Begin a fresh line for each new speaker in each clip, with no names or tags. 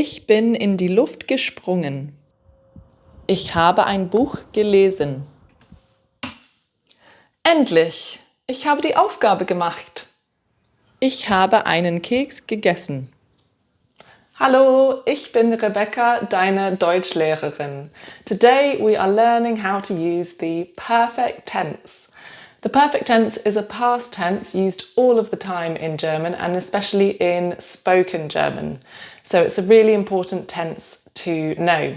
Ich bin in die Luft gesprungen. Ich habe ein Buch gelesen. Endlich! Ich habe die Aufgabe gemacht. Ich habe einen Keks gegessen. Hallo, ich bin Rebecca, deine Deutschlehrerin. Today we are learning how to use the perfect tense. The perfect tense is a past tense used all of the time in German and especially in spoken German. So it's a really important tense to know.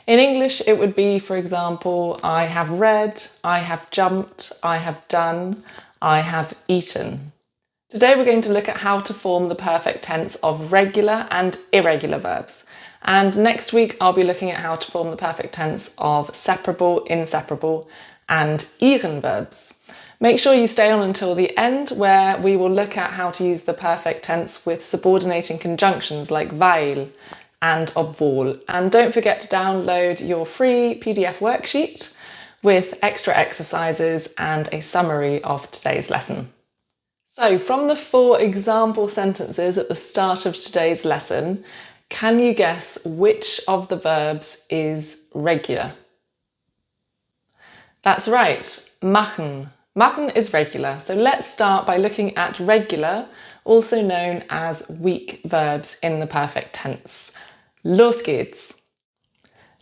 In English, it would be, for example, I have read, I have jumped, I have done, I have eaten. Today we're going to look at how to form the perfect tense of regular and irregular verbs. And next week I'll be looking at how to form the perfect tense of separable, inseparable and ihren verbs. Make sure you stay on until the end where we will look at how to use the perfect tense with subordinating conjunctions like weil and obwohl. And don't forget to download your free PDF worksheet with extra exercises and a summary of today's lesson. So from the 4 example sentences at the start of today's lesson, can you guess which of the verbs is regular? That's right, machen. Machen is regular, so let's start by looking at regular, also known as weak verbs in the perfect tense. Los geht's!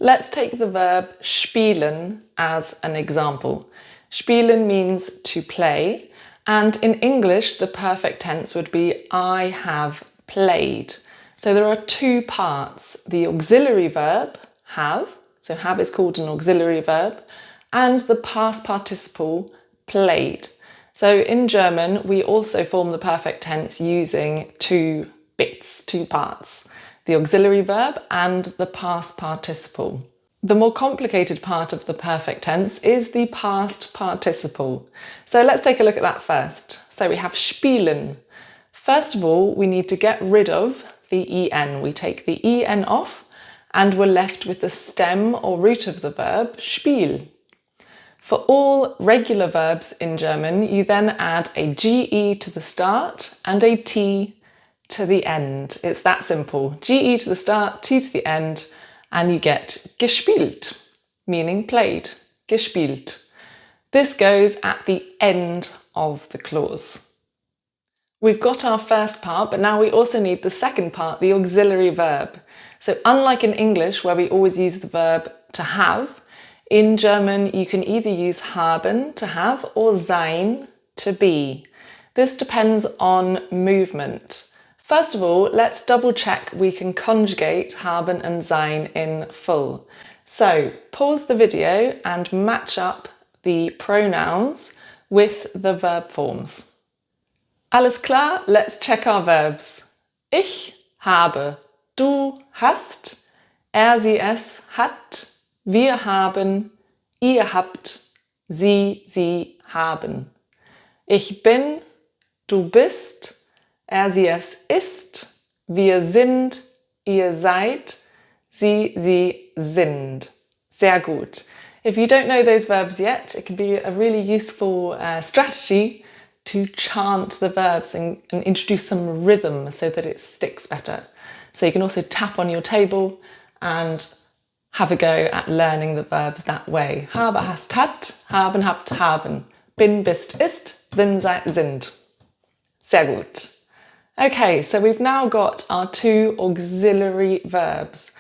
Let's take the verb spielen as an example. Spielen means to play, and in English the perfect tense would be I have played. So there are 2 parts, the auxiliary verb, have, so have is called an auxiliary verb, and the past participle, played. So in German we also form the perfect tense using 2 bits, 2 parts, the auxiliary verb and the past participle. The more complicated part of the perfect tense is the past participle. So let's take a look at that first. So we have spielen. First of all, we need to get rid of the en. We take the en off and we're left with the stem or root of the verb spiel. For all regular verbs in German, you then add a ge to the start and a t to the end. It's that simple. Ge to the start, t to the end, and you get gespielt, meaning played, gespielt. This goes at the end of the clause. We've got our first part, but now we also need the second part, the auxiliary verb. So unlike in English, where we always use the verb to have, in German you can either use haben, to have, or sein, to be. This depends on movement. First of all, let's double check we can conjugate haben and sein in full. So pause the video and match up the pronouns with the verb forms. Alles klar? Let's check our verbs. Ich habe, du hast, er, sie, es hat, wir haben, ihr habt, sie haben. Ich bin, du bist, er, sie, es ist, wir sind, ihr seid, sie sind. Sehr gut. If you don't know those verbs yet, it can be a really useful strategy to chant the verbs and introduce some rhythm so that it sticks better. So you can also tap on your table and have a go at learning the verbs that way. Habe, hast, hat, haben, habt, haben. Bin, bist, ist, sind, seid, sind. Sehr gut. Okay, so we've now got our 2 auxiliary verbs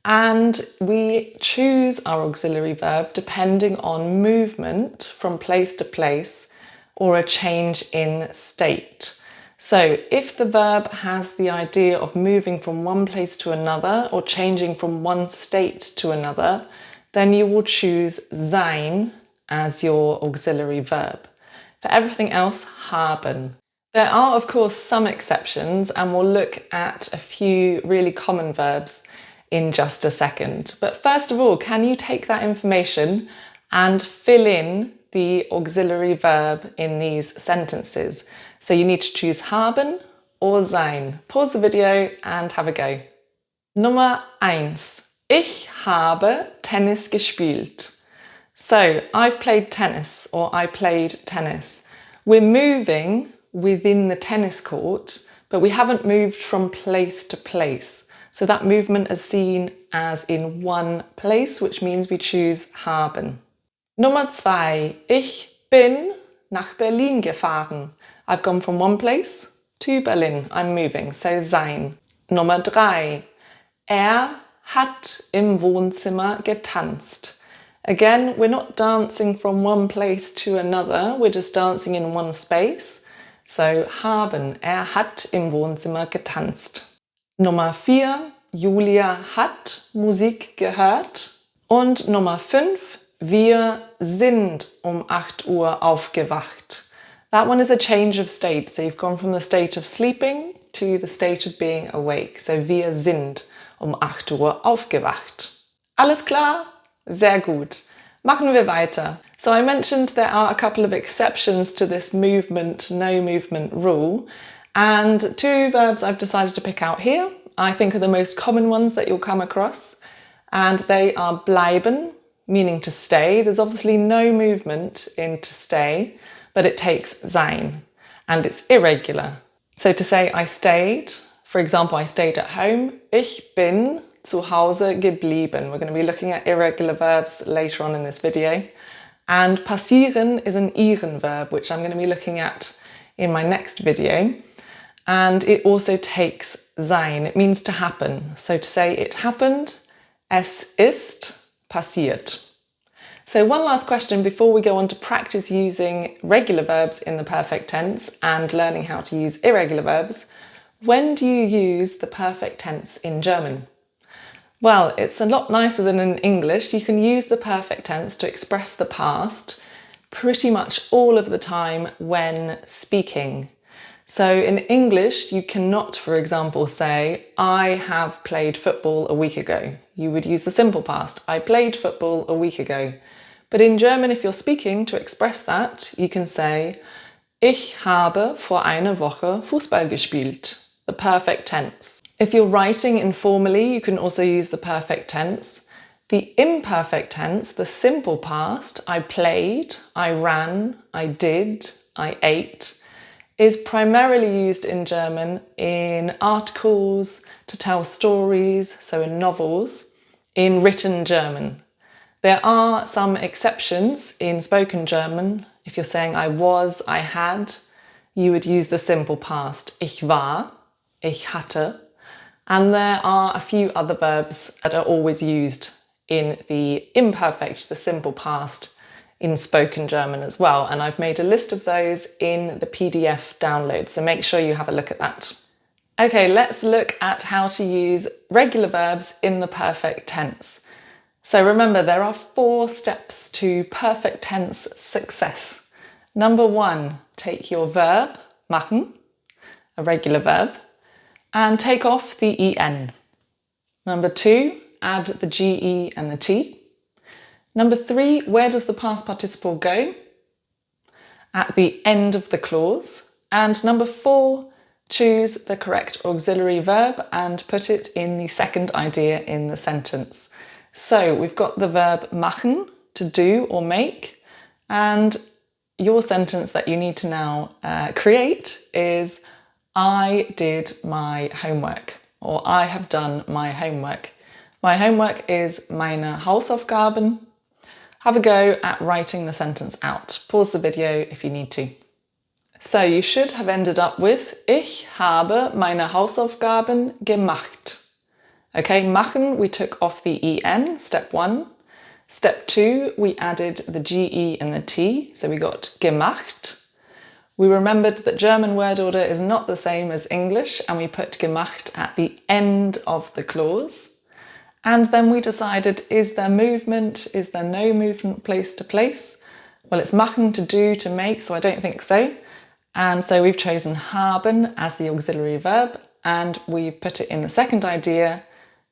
and we choose our auxiliary verb depending on movement from place to place or a change in state. So if the verb has the idea of moving from one place to another or changing from one state to another, then you will choose sein as your auxiliary verb. For everything else, haben. There are of course some exceptions and we'll look at a few really common verbs in just a second. But first of all, can you take that information and fill in the auxiliary verb in these sentences? So you need to choose haben or sein. Pause the video and have a go. Nummer 1. Ich habe Tennis gespielt. So I've played tennis or I played tennis. We're moving within the tennis court, but we haven't moved from place to place. So that movement is seen as in one place, which means we choose haben. Nummer 2. Ich bin nach Berlin gefahren. I've gone from one place to Berlin. I'm moving, so sein. Nummer 3. Er hat im Wohnzimmer getanzt. Again, we're not dancing from one place to another, we're just dancing in one space. So haben, er hat im Wohnzimmer getanzt. Nummer 4, Julia hat Musik gehört. Und Nummer 5, wir sind um 8 Uhr aufgewacht. That one is a change of state, so you've gone from the state of sleeping to the state of being awake. So wir sind um 8 Uhr aufgewacht. Alles klar? Sehr gut. Machen wir weiter. So I mentioned there are a couple of exceptions to this movement, no movement rule, and 2 verbs I've decided to pick out here I think are the most common ones that you'll come across, and they are bleiben, meaning to stay. There's obviously no movement in to stay, but it takes sein, and it's irregular. So to say I stayed, for example, I stayed at home, ich bin zu Hause geblieben. We're going to be looking at irregular verbs later on in this video. And passieren is an ieren verb, which I'm going to be looking at in my next video. And it also takes sein. It means to happen. So to say it happened, es ist passiert. So one last question before we go on to practice using regular verbs in the perfect tense and learning how to use irregular verbs. When do you use the perfect tense in German? Well, it's a lot nicer than in English. You can use the perfect tense to express the past pretty much all of the time when speaking. So in English, you cannot, for example, say, I have played football a week ago. You would use the simple past, I played football a week ago. But in German, if you're speaking, to express that, you can say, ich habe vor einer Woche Fußball gespielt. The perfect tense. If you're writing informally, you can also use the perfect tense. The imperfect tense, the simple past, I played, I ran, I did, I ate, is primarily used in German in articles, to tell stories, so in novels, in written German. There are some exceptions in spoken German. If you're saying I was, I had, you would use the simple past. Ich war, ich hatte. And there are a few other verbs that are always used in the imperfect, the simple past, in spoken German as well. And I've made a list of those in the PDF download, so make sure you have a look at that. Okay, let's look at how to use regular verbs in the perfect tense. So remember, there are 4 steps to perfect tense success. Number 1, take your verb, machen, a regular verb, and take off the en. Number 2, add the ge and the t. Number 3, where does the past participle go? At the end of the clause. And number 4, choose the correct auxiliary verb and put it in the second idea in the sentence. So we've got the verb machen, to do or make, and your sentence that you need to now create is I did my homework, or I have done my homework. My homework is meine Hausaufgaben. Have a go at writing the sentence out. Pause the video if you need to. So you should have ended up with Ich habe meine Hausaufgaben gemacht. Okay, machen, we took off the en, step 1. Step 2, we added the ge and the t, so we got gemacht. We remembered that German word order is not the same as English, and we put gemacht at the end of the clause. And then we decided, is there movement? Is there no movement place to place? Well, it's machen, to do, to make, so I don't think so. And so we've chosen haben as the auxiliary verb, and we've put it in the second idea,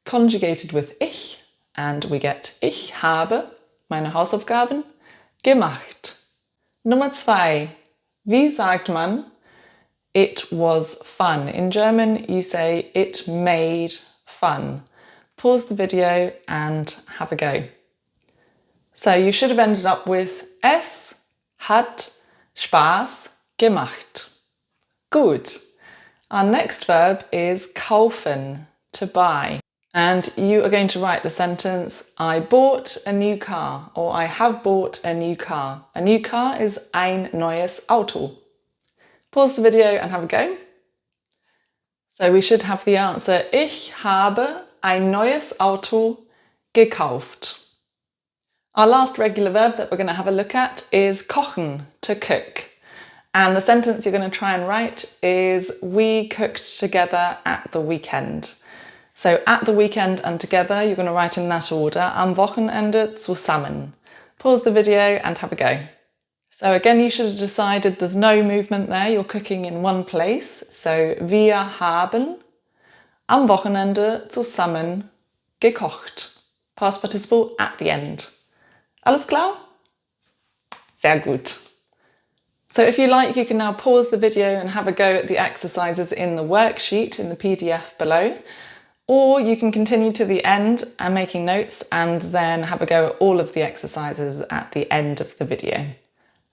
conjugated with ich, and we get ich habe meine Hausaufgaben gemacht. Nummer 2. Wie sagt man it was fun? In German, you say it made fun. Pause the video and have a go. So you should have ended up with es hat Spaß gemacht. Gut. Our next verb is kaufen, to buy. And you are going to write the sentence, I bought a new car, or I have bought a new car. A new car is ein neues Auto. Pause the video and have a go. So we should have the answer, ich habe ein neues Auto gekauft. Our last regular verb that we're going to have a look at is kochen, to cook. And the sentence you're going to try and write is, we cooked together at the weekend. So at the weekend and together, you're going to write in that order, am Wochenende zusammen. Pause the video and have a go. So again, you should have decided there's no movement there, you're cooking in one place. So wir haben am Wochenende zusammen gekocht. Past participle at the end. Alles klar? Sehr gut. So if you like, you can now pause the video and have a go at the exercises in the worksheet in the PDF below. Or you can continue to the end and making notes and then have a go at all of the exercises at the end of the video.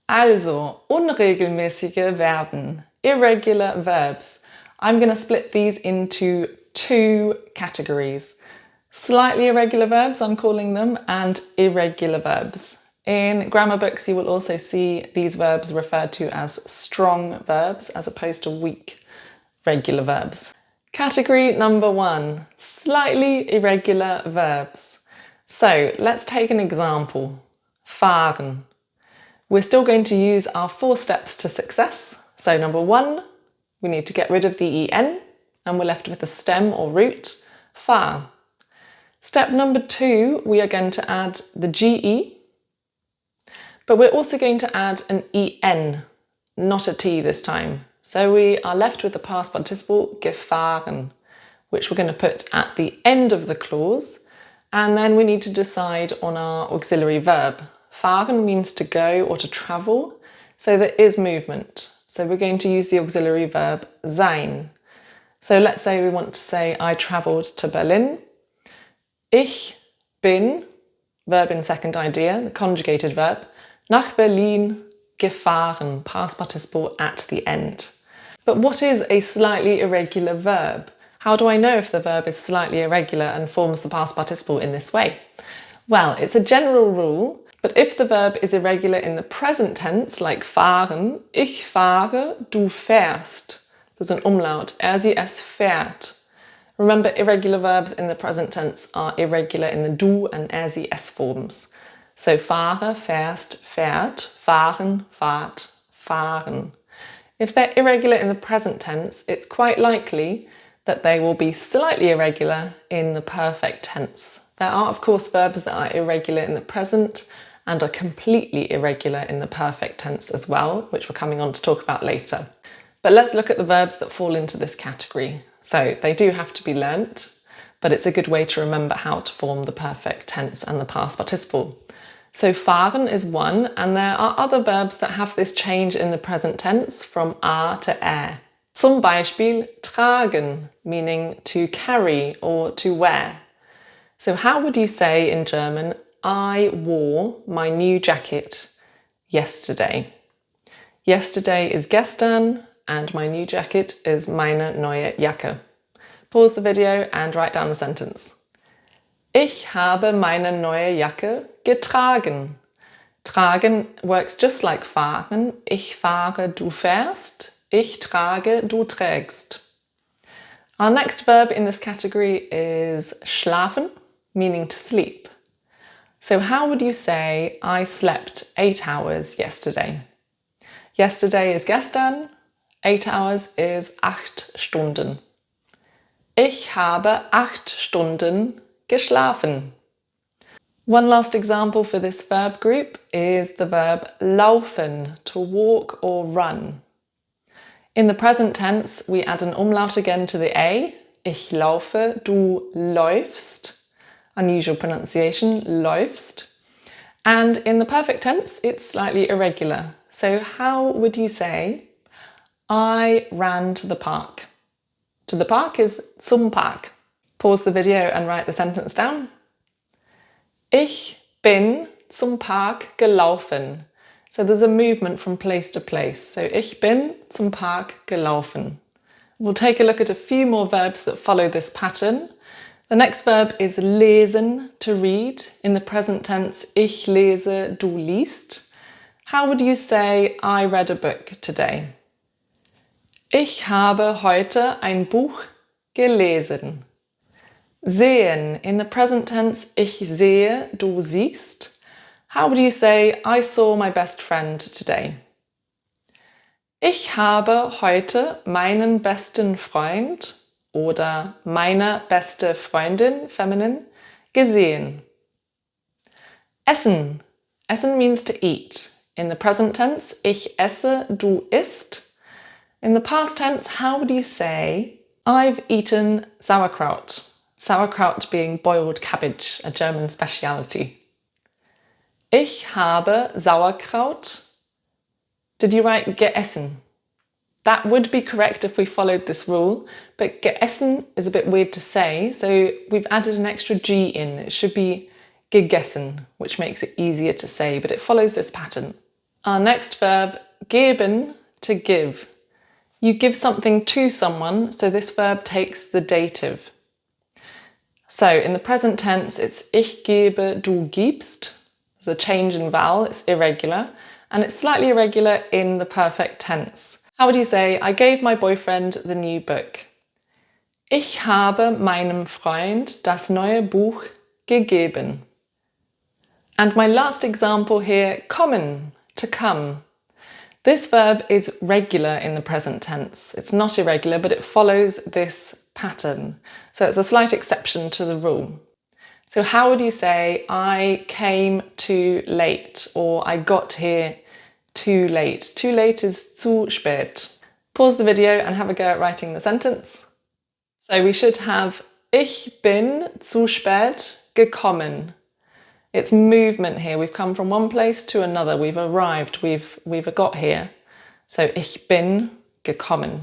Also, unregelmäßige Verben, irregular verbs. I'm going to split these into two categories. Slightly irregular verbs, I'm calling them, and irregular verbs. In grammar books, you will also see these verbs referred to as strong verbs as opposed to weak regular verbs. Category number 1, slightly irregular verbs. So let's take an example. Fahren. We're still going to use our 4 steps to success. So number 1, we need to get rid of the en and we're left with the stem or root, fahr. Step number 2, we are going to add the ge, but we're also going to add an en, not a t this time. So we are left with the past participle gefahren, which we're going to put at the end of the clause, and then we need to decide on our auxiliary verb. Fahren means to go or to travel, so there is movement. So we're going to use the auxiliary verb sein. So let's say we want to say, I travelled to Berlin. Ich bin, verb in second idea, the conjugated verb, nach Berlin gefahren, past participle at the end. But what is a slightly irregular verb? How do I know if the verb is slightly irregular and forms the past participle in this way? Well, it's a general rule, but if the verb is irregular in the present tense, like fahren, ich fahre, du fährst. There's an umlaut, sie es fährt. Remember, irregular verbs in the present tense are irregular in the du and sie es forms. So fahre, fährst, fährt, fahren, fahrt, fahren. If they're irregular in the present tense, it's quite likely that they will be slightly irregular in the perfect tense. There are, of course, verbs that are irregular in the present and are completely irregular in the perfect tense as well, which we're coming on to talk about later. But let's look at the verbs that fall into this category. So they do have to be learnt, but it's a good way to remember how to form the perfect tense and the past participle. So fahren is one, and there are other verbs that have this change in the present tense from a to er. Zum Beispiel tragen, meaning to carry or to wear. So how would you say in German, I wore my new jacket yesterday? Yesterday is gestern, and my new jacket is meine neue Jacke. Pause the video and write down the sentence. Ich habe meine neue Jacke getragen. Tragen works just like fahren. Ich fahre, du fährst. Ich trage, du trägst. Our next verb in this category is schlafen, meaning to sleep. So how would you say, I slept 8 hours yesterday? Yesterday is gestern. 8 hours is 8 Stunden. Ich habe 8 Stunden geschlafen. One last example for this verb group is the verb laufen, to walk or run. In the present tense, we add an umlaut again to the A. Ich laufe, du läufst. Unusual pronunciation, läufst. And in the perfect tense, it's slightly irregular. So how would you say, I ran to the park? To the park is zum Park. Pause the video and write the sentence down. Ich bin zum Park gelaufen. So there's a movement from place to place. So ich bin zum Park gelaufen. We'll take a look at a few more verbs that follow this pattern. The next verb is lesen, to read. In the present tense, ich lese, du liest. How would you say, I read a book today? Ich habe heute ein Buch gelesen. Sehen, in the present tense, ich sehe, du siehst. How would you say, I saw my best friend today? Ich habe heute meinen besten Freund oder meine beste Freundin, feminine, gesehen. Essen. Essen means to eat. In the present tense, ich esse, du isst. In the past tense, how would you say, I've eaten sauerkraut? Sauerkraut being boiled cabbage, a German speciality. Ich habe Sauerkraut. Did you write geessen? That would be correct if we followed this rule, but geessen is a bit weird to say, so we've added an extra G in. It should be gegessen, which makes it easier to say, but it follows this pattern. Our next verb, geben, to give. You give something to someone, so this verb takes the dative. So in the present tense, it's ich gebe, du gibst. There's a change in vowel, it's irregular, and it's slightly irregular in the perfect tense. How would you say, I gave my boyfriend the new book? Ich habe meinem Freund das neue Buch gegeben. And my last example here, kommen, to come. This verb is regular in the present tense. It's not irregular, but it follows this pattern. So it's a slight exception to the rule. So how would you say, I came too late, or I got here too late? Too late is zu spät. Pause the video and have a go at writing the sentence. So we should have, ich bin zu spät gekommen. It's movement here. We've come from one place to another. We've arrived. We've got here. So ich bin gekommen.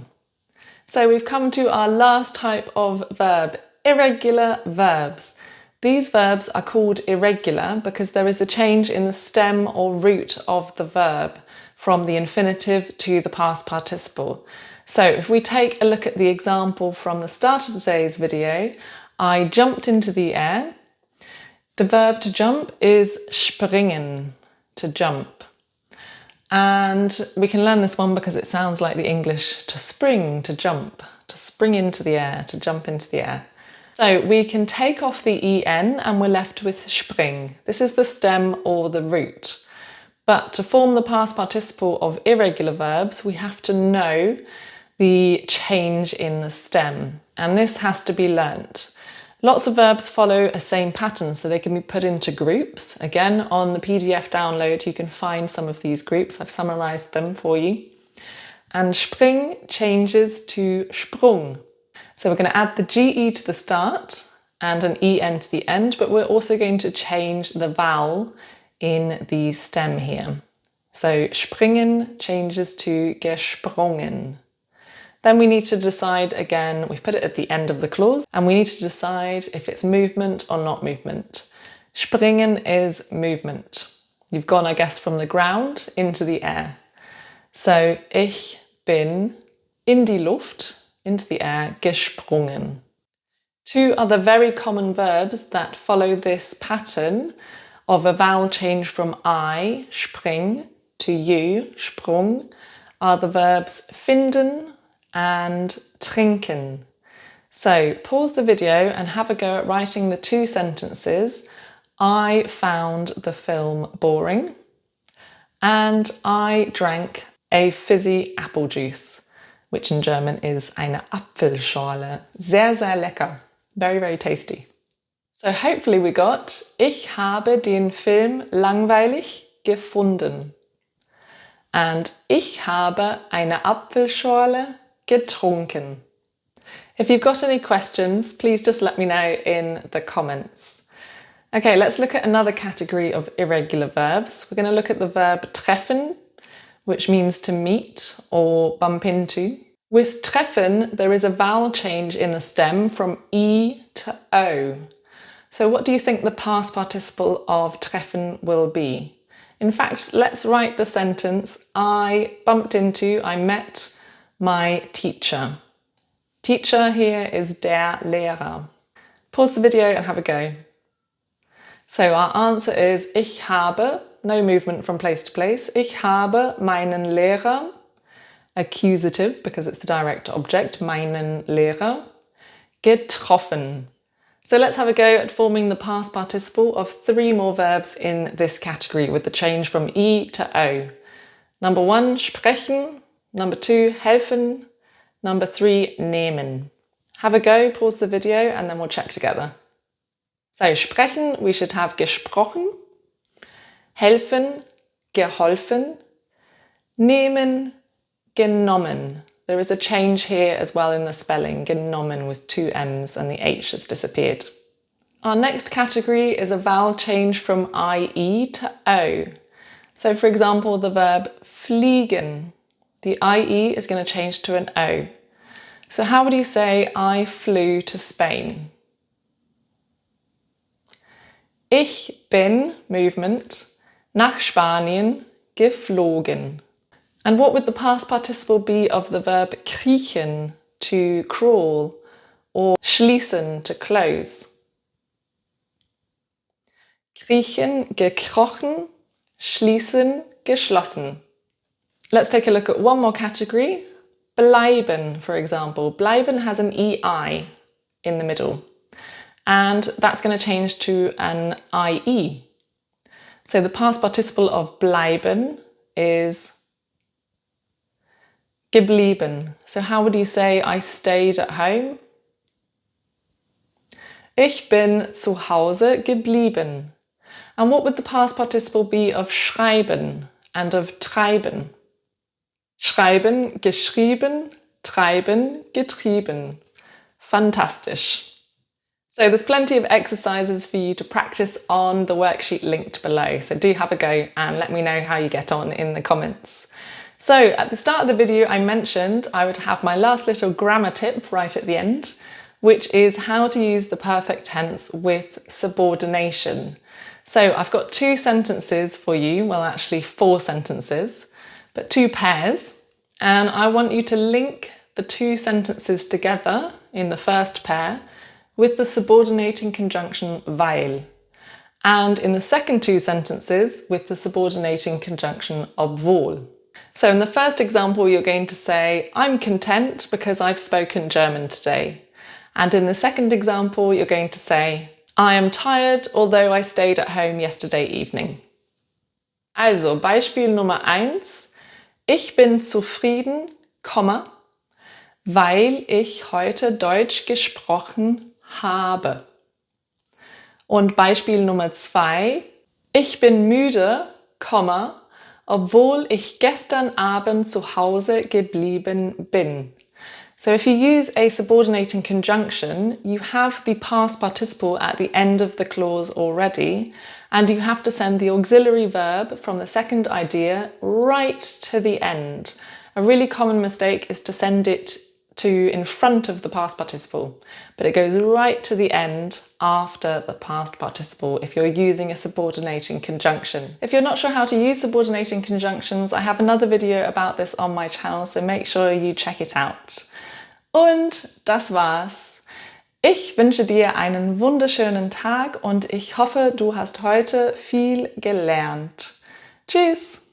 So we've come to our last type of verb, irregular verbs. These verbs are called irregular because there is a change in the stem or root of the verb from the infinitive to the past participle. So if we take a look at the example from the start of today's video, I jumped into the air. The verb to jump is springen, to jump. And we can learn this one because it sounds like the English to spring, to jump, to spring into the air, to jump into the air. So we can take off the en and we're left with spring. This is the stem or the root. But to form the past participle of irregular verbs, we have to know the change in the stem. And this has to be learnt. Lots of verbs follow a same pattern, so they can be put into groups. Again, on the PDF download, you can find some of these groups. I've summarised them for you. And spring changes to sprung. So we're going to add the GE to the start and an EN to the end, but we're also going to change the vowel in the stem here. So springen changes to gesprungen. Then we need to decide again, we've put it at the end of the clause, and we need to decide if it's movement or not movement. Springen is movement. You've gone, I guess, from the ground into the air. So ich bin in die Luft, into the air, gesprungen. Two other very common verbs that follow this pattern of a vowel change from I, spring, to you, sprung, are the verbs finden and trinken. So pause the video and have a go at writing the two sentences. I found the film boring and I drank a fizzy apple juice, which in German is eine Apfelschorle. Sehr, sehr lecker. Very, very tasty. So hopefully we got, ich habe den Film langweilig gefunden. And ich habe eine Apfelschorle getrunken. If you've got any questions, please just let me know in the comments. Okay, let's look at another category of irregular verbs. We're going to look at the verb treffen, which means to meet or bump into. With treffen, there is a vowel change in the stem from E to O. So what do you think the past participle of treffen will be? In fact, let's write the sentence, I bumped into, I met my teacher. Teacher here is der Lehrer. Pause the video and have a go. So our answer is ich habe, no movement from place to place. Ich habe meinen Lehrer, accusative because it's the direct object, meinen Lehrer, getroffen. So let's have a go at forming the past participle of 3 more verbs in this category with the change from I to O. Number 1, sprechen. Number 2, helfen. Number 3, nehmen. Have a go, pause the video, and then we'll check together. So sprechen, we should have gesprochen. Helfen, geholfen. Nehmen, genommen. There is a change here as well in the spelling, genommen with 2 M's and the H has disappeared. Our next category is a vowel change from IE to O. So for example, the verb fliegen. The IE is going to change to an O. So how would you say I flew to Spain? Ich bin, movement, nach Spanien geflogen. And what would the past participle be of the verb kriechen, to crawl, or schließen, to close? Kriechen, gekrochen, schließen, geschlossen. Let's take a look at one more category. Bleiben, for example. Bleiben has an EI in the middle. And that's going to change to an IE. So the past participle of bleiben is geblieben. So how would you say I stayed at home? Ich bin zu Hause geblieben. And what would the past participle be of schreiben and of treiben? Schreiben, geschrieben, treiben, getrieben. Fantastisch. So there's plenty of exercises for you to practice on the worksheet linked below. So do have a go and let me know how you get on in the comments. So at the start of the video, I mentioned I would have my last little grammar tip right at the end, which is how to use the perfect tense with subordination. So I've got 2 sentences for you, well actually 4 sentences, but 2 pairs, and I want you to link the 2 sentences together in the first pair with the subordinating conjunction weil, and in the second 2 sentences with the subordinating conjunction obwohl. So in the first example, you're going to say, I'm content because I've spoken German today. And in the second example, you're going to say, I am tired although I stayed at home yesterday evening. Also, Beispiel Nummer 1. Ich bin zufrieden, weil ich heute Deutsch gesprochen habe. Und Beispiel Nummer 2. Ich bin müde, obwohl ich gestern Abend zu Hause geblieben bin. So if you use a subordinating conjunction, you have the past participle at the end of the clause already, and you have to send the auxiliary verb from the second idea right to the end. A really common mistake is to send it to in front of the past participle, but it goes right to the end after the past participle if you're using a subordinating conjunction. If you're not sure how to use subordinating conjunctions, I have another video about this on my channel, so make sure you check it out. Und das war's. Ich wünsche dir einen wunderschönen Tag und ich hoffe, du hast heute viel gelernt. Tschüss!